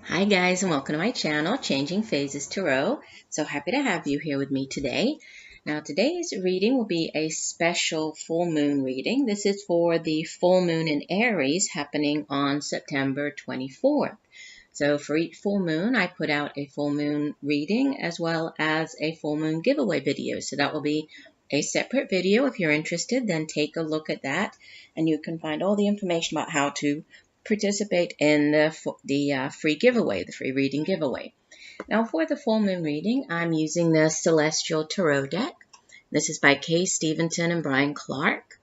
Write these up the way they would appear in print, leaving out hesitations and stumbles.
Hi guys, and welcome to my channel, Changing Phases Tarot. So happy to have you here with me today. Now today's reading will be a special full moon reading. This is for the full moon in Aries happening on September 24th. So for each full moon, I put out a full moon reading as well as a full moon giveaway video. So that will be a separate video. If you're interested, then take a look at that and you can find all the information about how to participate in the free giveaway, the free reading giveaway. Now for the full moon reading, I'm using the Celestial Tarot deck. This is by Kay Stevenson and Brian Clark.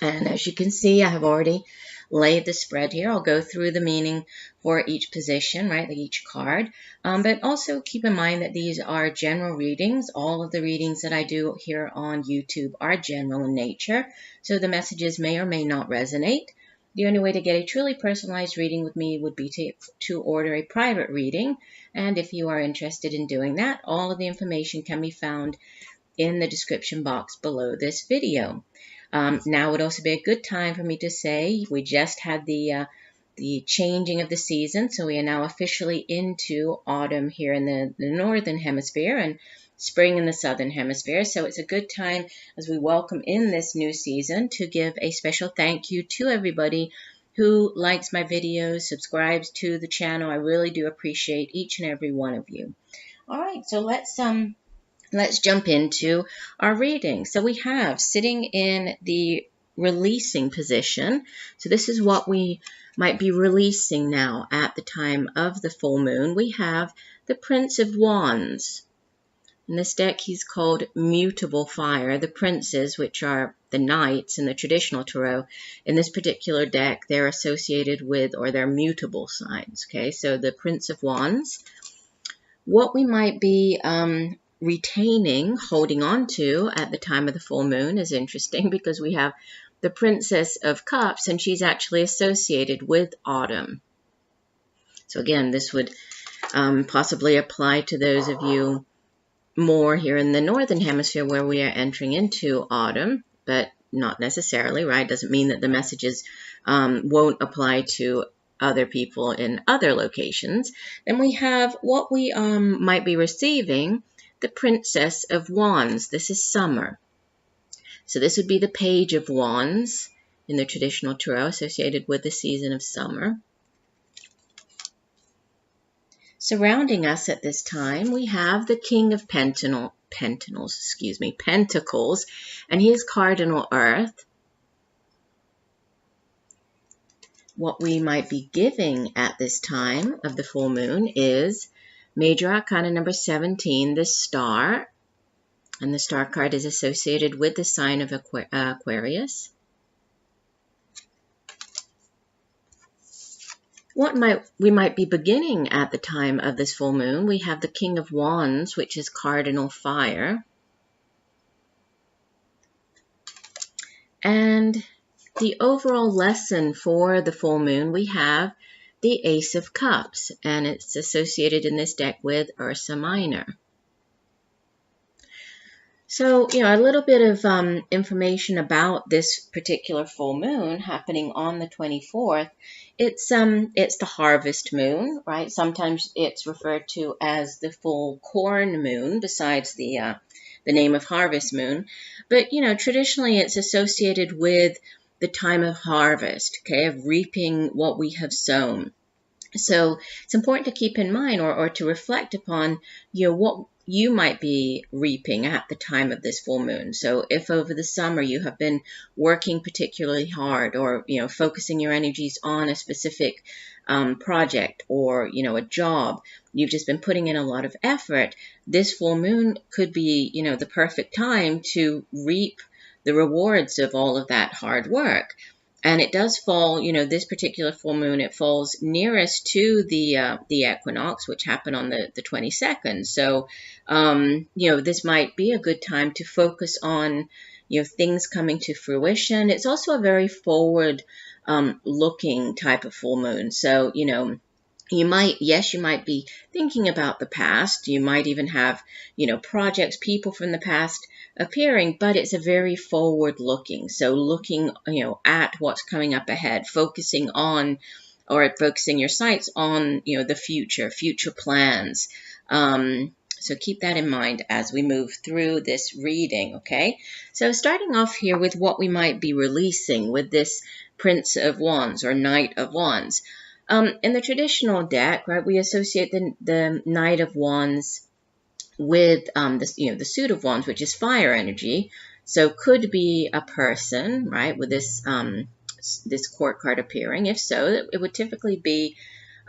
And as you can see, I have already laid the spread here. I'll go through the meaning for each position, right, like each card. But also keep in mind that these are general readings. All of the readings that I do here on YouTube are general in nature, so the messages may or may not resonate. The only way to get a truly personalized reading with me would be to order a private reading. And if you are interested in doing that, all of the information can be found in the description box below this video. Now would also be a good time for me to say we just had the changing of the season. So we are now officially into autumn here in the northern hemisphere and spring in the southern hemisphere. So it's a good time as we welcome in this new season to give a special thank you to everybody who likes my videos, subscribes to the channel. I really do appreciate each and every one of you. All right, so let's jump into our reading. So we have sitting in the releasing position. So this is what we might be releasing now at the time of the full moon. We have the Prince of Wands. In this deck, he's called Mutable Fire. The princes, which are the knights in the traditional tarot, in this particular deck, they're associated with, or they're mutable signs. Okay, so the Prince of Wands. What we might be retaining, holding on to at the time of the full moon is interesting because we have the Princess of Cups, and she's actually associated with autumn. So again, this would possibly apply to those of you more here in the northern hemisphere where we are entering into autumn, but not necessarily, right? Doesn't mean that the messages won't apply to other people in other locations. Then we have what we might be receiving, the Princess of Wands. This is summer. So this would be the Page of Wands in the traditional tarot associated with the season of summer. Surrounding us at this time, we have the King of Pentacles, and he is cardinal earth. What we might be giving at this time of the full moon is Major Arcana number 17, the Star, and the Star card is associated with the sign of Aquarius. What we might be beginning at the time of this full moon, we have the King of Wands, which is cardinal fire. And the overall lesson for the full moon, we have the Ace of Cups, and it's associated in this deck with Ursa Minor. So, a little bit of information about this particular full moon happening on the 24th. It's the harvest moon, right? Sometimes it's referred to as the full corn moon, besides the name of harvest moon. But, traditionally it's associated with the time of harvest, okay, of reaping what we have sown. So it's important to keep in mind or to reflect upon, what you might be reaping at the time of this full moon. So if over the summer you have been working particularly hard or, focusing your energies on a specific project or, a job, you've just been putting in a lot of effort, this full moon could be, the perfect time to reap the rewards of all of that hard work. And it does fall, this particular full moon, it falls nearest to the equinox, which happened on the 22nd. So, this might be a good time to focus on, things coming to fruition. It's also a very forward looking type of full moon. So, you might be thinking about the past. You might even have, projects, people from the past appearing, but it's a very forward looking. So looking, at what's coming up ahead, focusing on or focusing your sights on, the future plans. So keep that in mind as we move through this reading, okay? So starting off here with what we might be releasing with this Prince of Wands or Knight of Wands. In the traditional deck, right, we associate the Knight of Wands with the suit of Wands, which is fire energy. So could be a person, right, with this this court card appearing. If so, it would typically be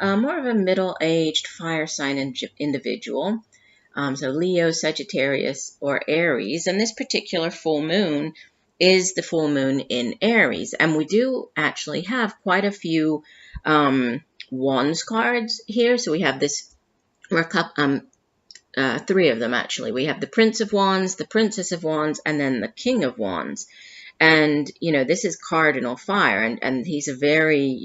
more of a middle-aged fire sign individual. So Leo, Sagittarius, or Aries. And this particular full moon is the full moon in Aries. And we do actually have quite a few Wands cards here. So we have this, three of them actually. We have the Prince of Wands, the Princess of Wands, and then the King of Wands. And, this is cardinal fire. And he's a very,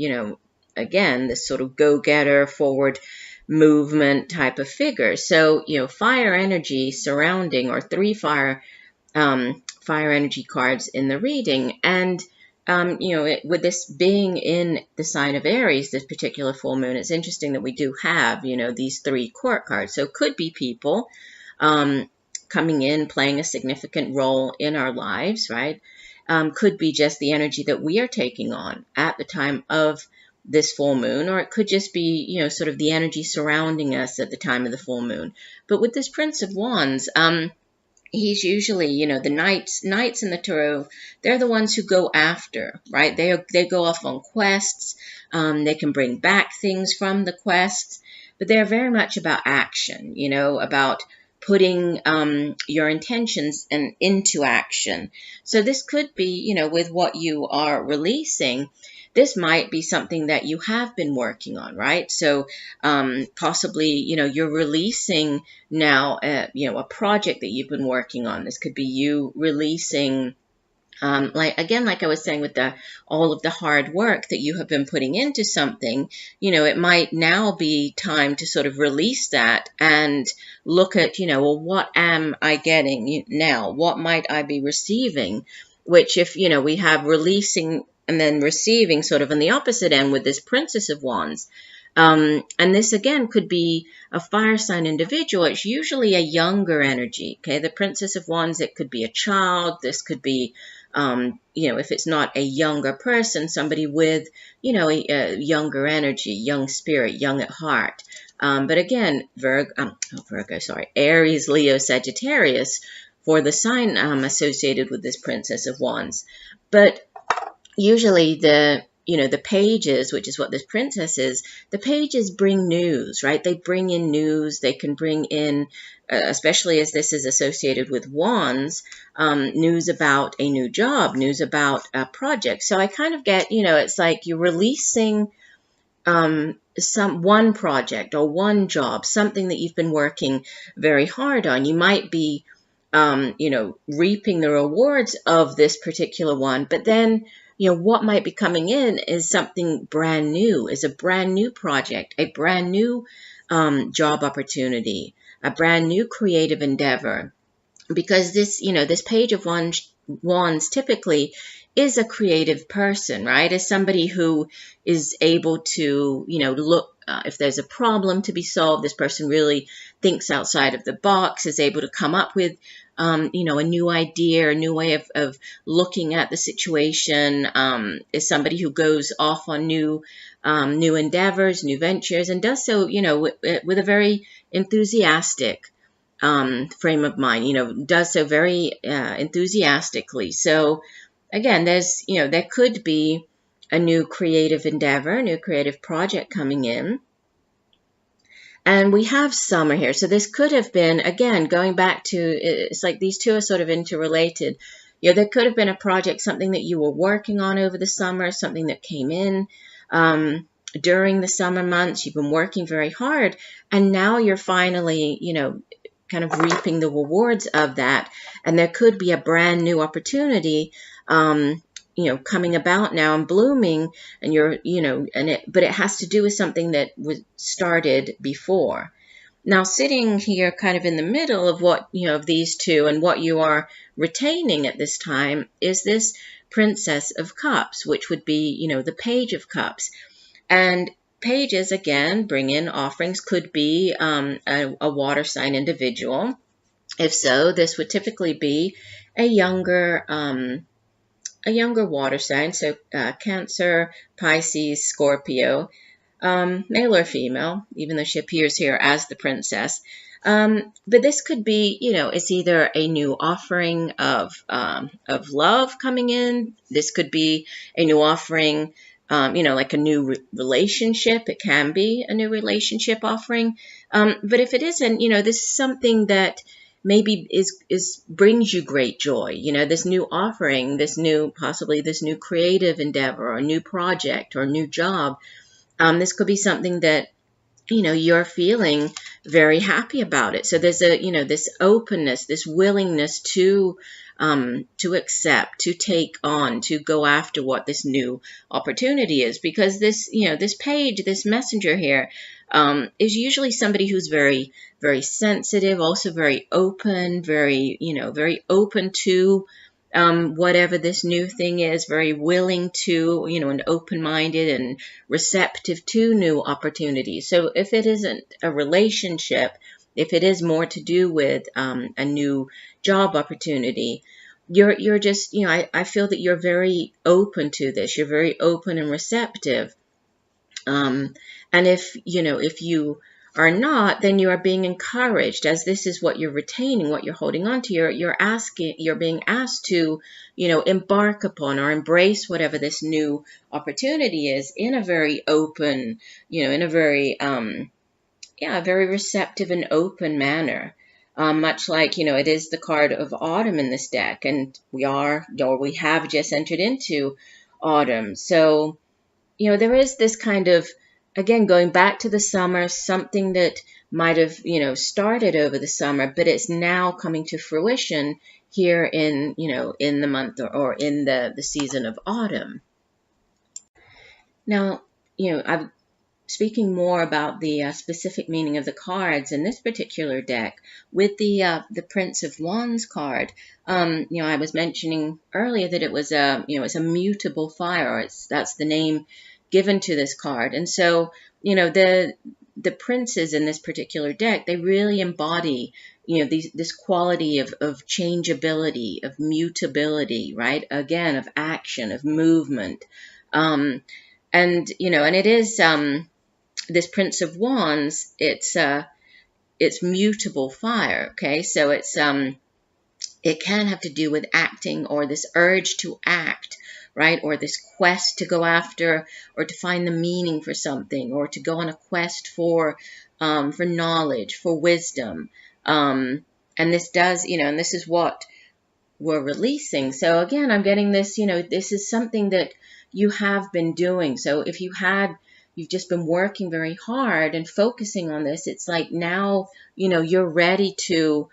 again, this sort of go-getter, forward movement type of figure. So, fire energy surrounding, or three fire energy cards in the reading. And, with this being in the sign of Aries, this particular full moon, it's interesting that we do have, these three court cards. So it could be people coming in, playing a significant role in our lives, right? Could be just the energy that we are taking on at the time of this full moon, or it could just be, sort of the energy surrounding us at the time of the full moon. But with this Prince of Wands, he's usually, the knights in the tarot, they're the ones who go after, right? They go off on quests. They can bring back things from the quests, but they're very much about action, about putting your intentions into action. So this could be, with what you are releasing, this might be something that you have been working on, right? So possibly, you're releasing now, a project that you've been working on. This could be you releasing, like I was saying, with all of the hard work that you have been putting into something, it might now be time to sort of release that and look at, well, what am I getting now? What might I be receiving? Which if, we have releasing and then receiving sort of on the opposite end with this Princess of Wands. And this, again, could be a fire sign individual. It's usually a younger energy, okay? The Princess of Wands, it could be a child. This could be, if it's not a younger person, somebody with, a younger energy, young spirit, young at heart. But again, Aries, Leo, Sagittarius for the sign associated with this Princess of Wands. But usually the pages, which is what this princess is, the pages bring news, right? They bring in news. They can bring in, especially as this is associated with wands, news about a new job, news about a project. So I kind of get, it's like you're releasing one project or one job, something that you've been working very hard on. You might be, reaping the rewards of this particular one, but then what might be coming in is something brand new, is a brand new project, a brand new job opportunity, a brand new creative endeavor. Because this, this Page of Wands typically is a creative person, right? Is somebody who is able to, look, if there's a problem to be solved, this person really thinks outside of the box, is able to come up with a new idea, a new way of looking at the situation, is somebody who goes off on new endeavors, new ventures, and does so, with a very enthusiastic frame of mind, does so very enthusiastically. So again, there could be a new creative endeavor, a new creative project coming in. And we have summer here. So this could have been, again, going back to, it's like these two are sort of interrelated. There could have been a project, something that you were working on over the summer, something that came in during the summer months. You've been working very hard. And now you're finally, kind of reaping the rewards of that. And there could be a brand new opportunity, coming about now and blooming, and but it has to do with something that was started before. Now, sitting here kind of in the middle of what, of these two and what you are retaining at this time is this Princess of Cups, which would be, the Page of Cups. And pages, again, bring in offerings, could be a water sign individual. If so, this would typically be a younger water sign, so Cancer, Pisces, Scorpio, male or female, even though she appears here as the princess. But this could be, it's either a new offering of love coming in. This could be a new offering, like a new relationship. It can be a new relationship offering. But if it isn't, this is something that maybe is brings you great joy. This new offering, possibly this new creative endeavor or new project or new job. This could be something that you're feeling very happy about it. So there's this openness, this willingness to accept, to take on, to go after what this new opportunity is. Because this page, this messenger here, is usually somebody who's very, very sensitive, also very open, very open to whatever this new thing is, very willing to, and open-minded and receptive to new opportunities. So if it isn't a relationship, if it is more to do with a new job opportunity, you're just, I feel that you're very open to this. You're very open and receptive. And if you are not, then you are being encouraged, as this is what you're retaining, what you're holding on to. You're being asked to, embark upon or embrace whatever this new opportunity is in a very open, in a very, very receptive and open manner. Much like, it is the card of autumn in this deck, and we have just entered into autumn. So, there is this kind of, again, going back to the summer, something that might have, started over the summer, but it's now coming to fruition here in, in the month or in the season of autumn. Now, I'm speaking more about the specific meaning of the cards in this particular deck with the Prince of Wands card. I was mentioning earlier that it was it's a mutable fire. That's the name given to this card. And so, the princes in this particular deck, they really embody, this quality of changeability, of mutability, right? Again, of action, of movement. And it is, this Prince of Wands, it's mutable fire, okay? So it can have to do with acting, or this urge to act, right? Or this quest to go after or to find the meaning for something, or to go on a quest for knowledge, for wisdom. And this does, and this is what we're releasing. So again, I'm getting this, this is something that you have been doing. So if you've just been working very hard and focusing on this, it's like now, you're ready to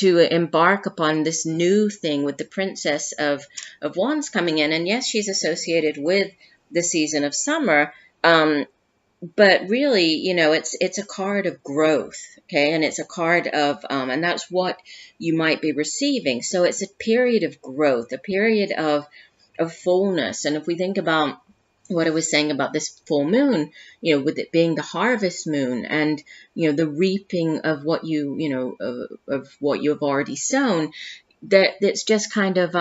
embark upon this new thing with the Princess of Wands coming in. And yes, she's associated with the season of summer, but really, it's a card of growth, okay? And it's a card of, and that's what you might be receiving. So it's a period of growth, a period of fullness. And if we think about what I was saying about this full moon, with it being the harvest moon, and, the reaping of what of what you have already sown, that's just kind of,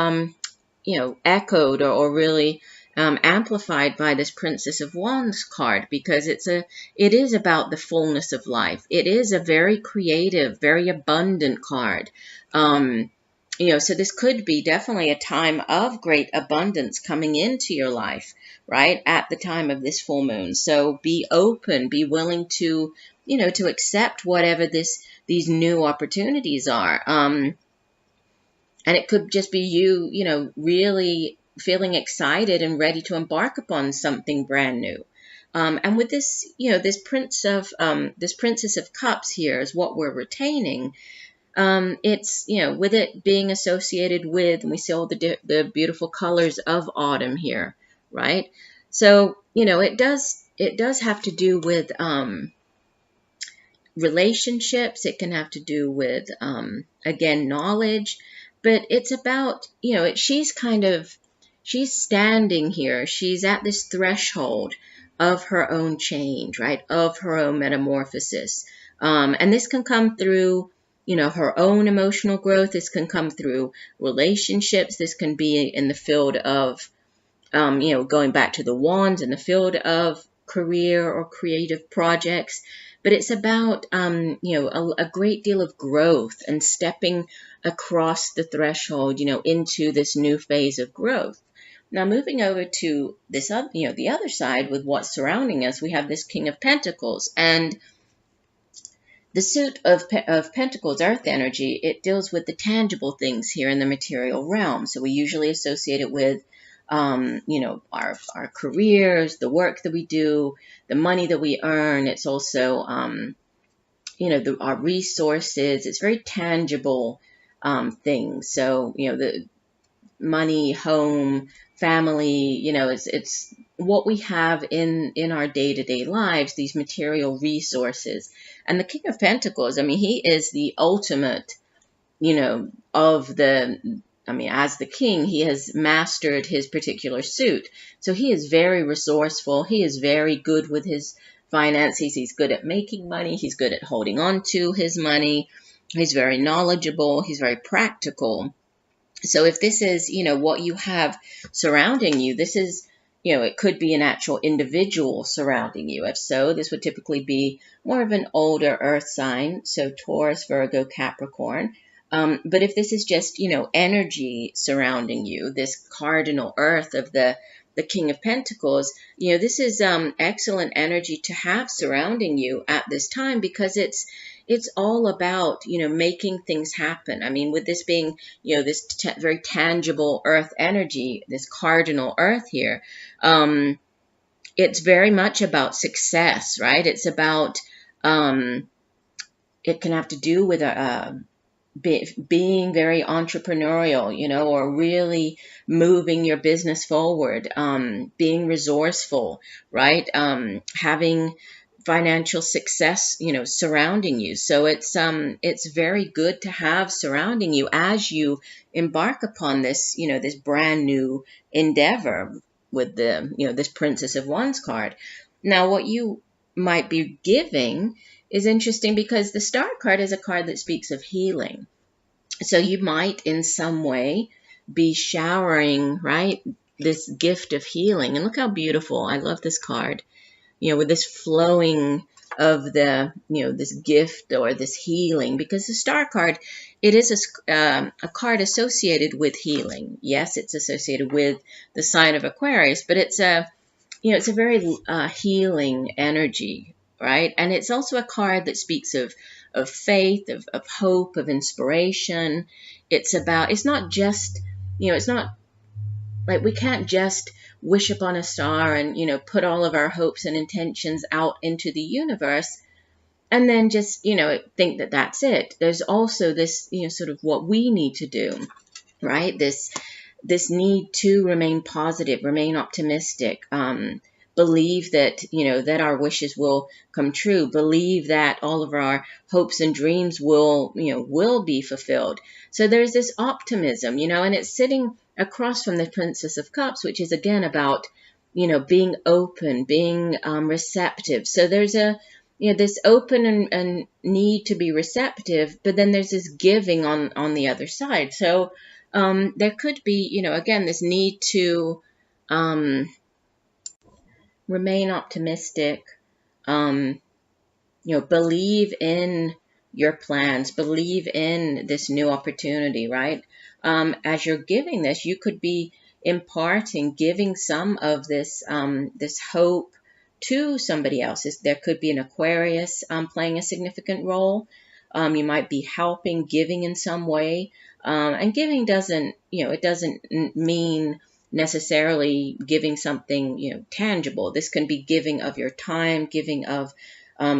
echoed or really amplified by this Princess of Wands card, because it is about the fullness of life. It is a very creative, very abundant card. So this could be definitely a time of great abundance coming into your life, right, at the time of this full moon. So be open, be willing to, to accept whatever these new opportunities are. And it could just be you, really feeling excited and ready to embark upon something brand new. And with this, this Princess of Cups here is what we're retaining. It's, with it being associated with, and we see all the beautiful colors of autumn here, right? So, it does have to do with relationships. It can have to do with, again, knowledge, but it's about, she's standing here. She's at this threshold of her own change, right? Of her own metamorphosis. And this can come through, her own emotional growth. This can come through relationships. This can be in the field of, going back to the wands, in the field of career or creative projects. But it's about, a great deal of growth and stepping across the threshold, into this new phase of growth. Now, moving over to this, the other side with what's surrounding us, we have this King of Pentacles, and the suit of Pentacles, Earth energy, it deals with the tangible things here in the material realm. So we usually associate it with, our careers, the work that we do, the money that we earn. It's also, our resources. It's very tangible things. So, the money, home, family, it's what we have in our day-to-day lives, these material resources. And the King of Pentacles, he is the ultimate, as the king, he has mastered his particular suit. So he is very resourceful. He is very good with his finances. He's good at making money. He's good at holding on to his money. He's very knowledgeable. He's very practical. So if this is, what you have surrounding you, this is, it could be an actual individual surrounding you. If so, this would typically be more of an older earth sign. So Taurus, Virgo, Capricorn. But if this is just, energy surrounding you, this cardinal earth of the King of Pentacles, this is excellent energy to have surrounding you at this time, because it's all about, making things happen. With this being, this very tangible earth energy, this cardinal earth here, it's very much about success, right? It's about, it can have to do with being very entrepreneurial, or really moving your business forward, being resourceful, right? Having financial success, surrounding you. So it's very good to have surrounding you as you embark upon this, this brand new endeavor with this Princess of Wands card. Now, what you might be giving is interesting, because the Star card is a card that speaks of healing. So you might in some way be showering, right, this gift of healing. And look how beautiful. I love this card, with this flowing of the, this gift or this healing, because the Star card, it is a card associated with healing. Yes, it's associated with the sign of Aquarius, but it's it's a very healing energy, right? And it's also a card that speaks of faith, of hope, of inspiration. It's not just, it's not like we can't just wish upon a star and, put all of our hopes and intentions out into the universe and then just, think that that's it. There's also this, sort of what we need to do, right? This need to remain positive, remain optimistic, believe that, that our wishes will come true, believe that all of our hopes and dreams will be fulfilled. So there's this optimism, and it's sitting across from the Princess of Cups, which is again about, being open, being receptive. So there's this open and need to be receptive, but then there's this giving on the other side. So there could be, again, this need to remain optimistic, believe in your plans, believe in this new opportunity, right? As you're giving this, you could be imparting, giving some of this, this hope to somebody else. There could be an Aquarius playing a significant role. You might be helping, giving in some way. And giving doesn't, it doesn't mean necessarily giving something, tangible. This can be giving of your time, giving of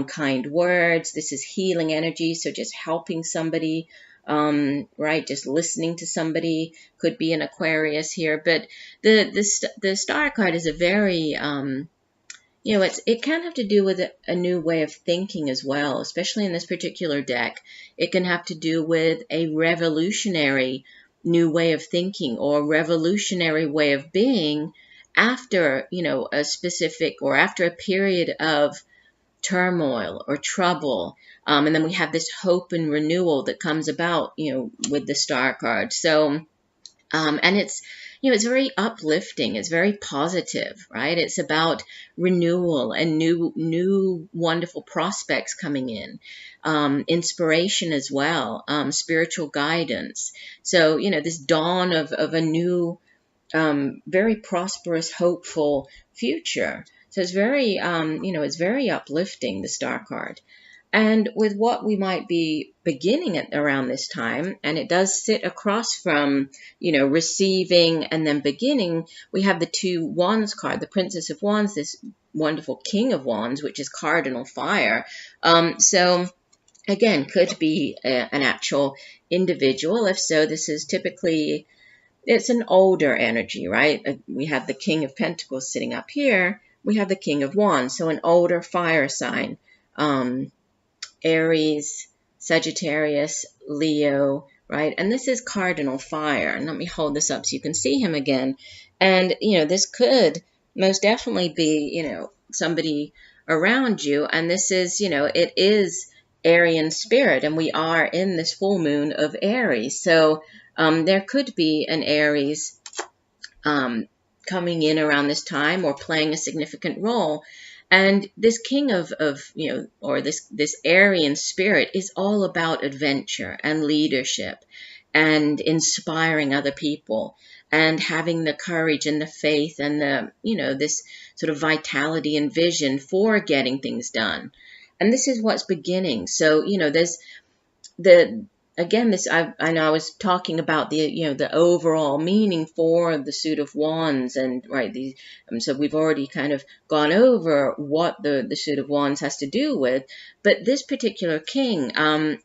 kind words. This is healing energy. So just helping somebody, right? Just listening to somebody. Could be an Aquarius here. But the Star card is a very, it can have to do with a new way of thinking as well, especially in this particular deck. It can have to do with a revolutionary new way of thinking or revolutionary way of being, after, a specific, or after a period of turmoil or trouble. And then we have this hope and renewal that comes about, with the star card. So, and it's very uplifting. It's very positive, right? It's about renewal and new wonderful prospects coming in, inspiration as well, spiritual guidance. So, this dawn of a new, very prosperous, hopeful future. So it's very, it's very uplifting, the star card. And with what we might be beginning at around this time, and it does sit across from, receiving and then beginning, we have the 2 Wands card, the Princess of Wands, this wonderful King of Wands, which is cardinal fire. So again, could be an actual individual. If so, this is typically, it's an older energy, right? We have the King of Pentacles sitting up here. We have the King of Wands, so an older fire sign. Aries, Sagittarius, Leo, right? And this is cardinal fire. And let me hold this up so you can see him again. And, this could most definitely be, somebody around you. And this is, it is Aryan spirit. And we are in this full moon of Aries. So there could be an Aries coming in around this time, or playing a significant role. And this king of or this Aryan spirit is all about adventure and leadership and inspiring other people and having the courage and the faith and the, this sort of vitality and vision for getting things done. And this is what's beginning. So, there's again, I know I was talking about the overall meaning for the Suit of Wands, and right, so we've already kind of gone over what the Suit of Wands has to do with. But this particular king,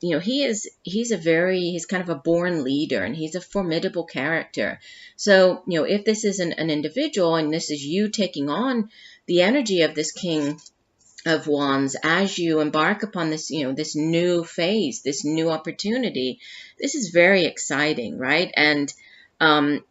he's kind of a born leader, and he's a formidable character. So, if this is an individual, and this is you taking on the energy of this King of Wands as you embark upon this, this new phase, this new opportunity, this is very exciting, right? And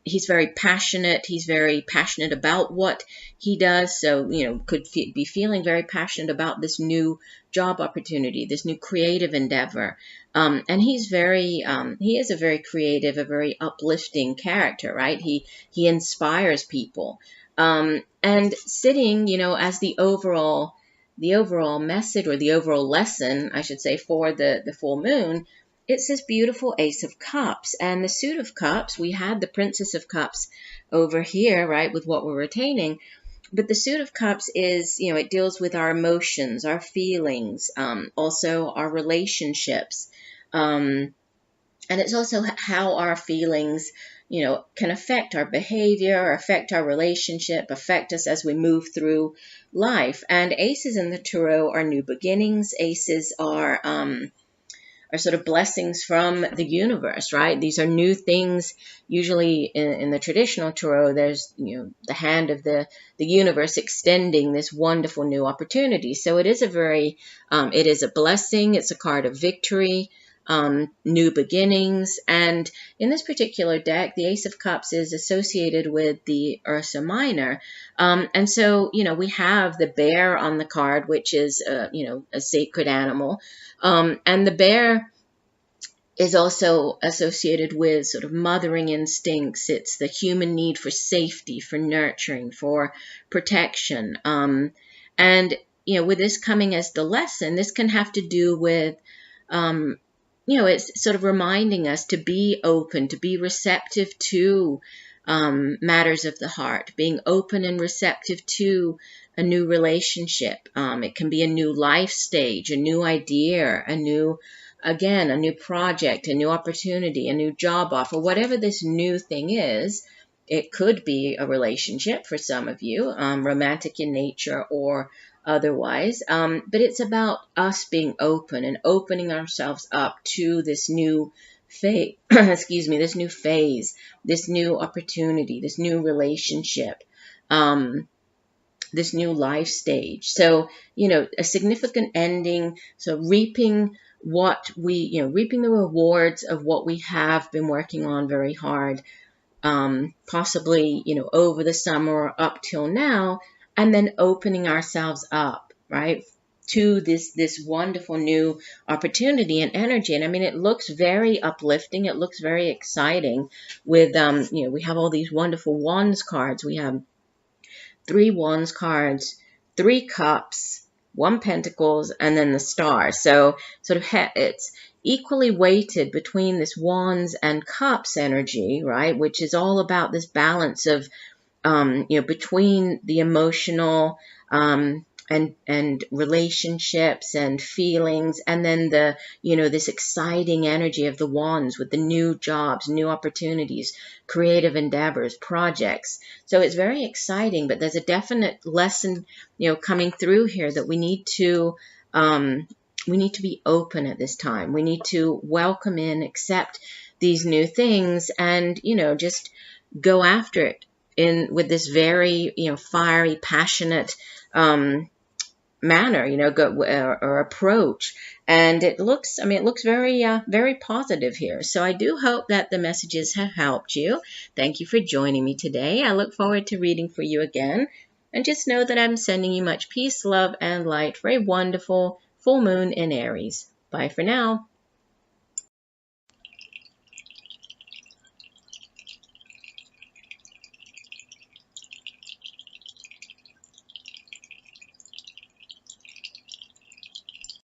he's very passionate. He's very passionate about what he does. So, could be feeling very passionate about this new job opportunity, this new creative endeavor. And he is a very creative, a very uplifting character, right? He inspires people. And sitting, as the overall message, or the overall lesson, I should say, for the full moon, it's this beautiful Ace of Cups. And the Suit of Cups, we had the Princess of Cups over here, right, with what we're retaining. But the Suit of Cups is, it deals with our emotions, our feelings, also our relationships. And it's also how our feelings, can affect our behavior, affect our relationship, affect us as we move through life. And aces in the tarot are new beginnings. Aces are sort of blessings from the universe, right? These are new things. Usually in the traditional tarot, there's, the hand of the universe extending this wonderful new opportunity. So it is it is a blessing. It's a card of victory. New beginnings. And in this particular deck, the Ace of Cups is associated with the Ursa Minor. And so, we have the bear on the card, which is, a sacred animal. And the bear is also associated with sort of mothering instincts. It's the human need for safety, for nurturing, for protection. And, with this coming as the lesson, this can have to do with, it's sort of reminding us to be open, to be receptive to matters of the heart, being open and receptive to a new relationship. It can be a new life stage, a new idea, a new project, a new opportunity, a new job offer, whatever this new thing is. It could be a relationship for some of you, romantic in nature or otherwise. But it's about us being open and opening ourselves up to this new phase, this new phase, this new opportunity, this new relationship, this new life stage. So, a significant ending. So reaping the rewards of what we have been working on very hard. possibly, over the summer or up till now, and then opening ourselves up, right, to this wonderful new opportunity and energy. And I mean, it looks very uplifting. It looks very exciting with, we have all these wonderful wands cards. We have 3 wands cards, 3 cups, 1 pentacles, and then the star. So sort of it's equally weighted between this wands and cups energy, right? Which is all about this balance of, between the emotional, and relationships and feelings, and then the, this exciting energy of the wands with the new jobs, new opportunities, creative endeavors, projects. So it's very exciting, but there's a definite lesson, coming through here that we need to be open at this time. We need to welcome in, accept these new things, and, just go after it with this very, fiery, passionate, manner, or approach. And it looks very, very positive here. So I do hope that the messages have helped you. Thank you for joining me today. I look forward to reading for you again. And just know that I'm sending you much peace, love, and light for a wonderful full moon in Aries. Bye for now.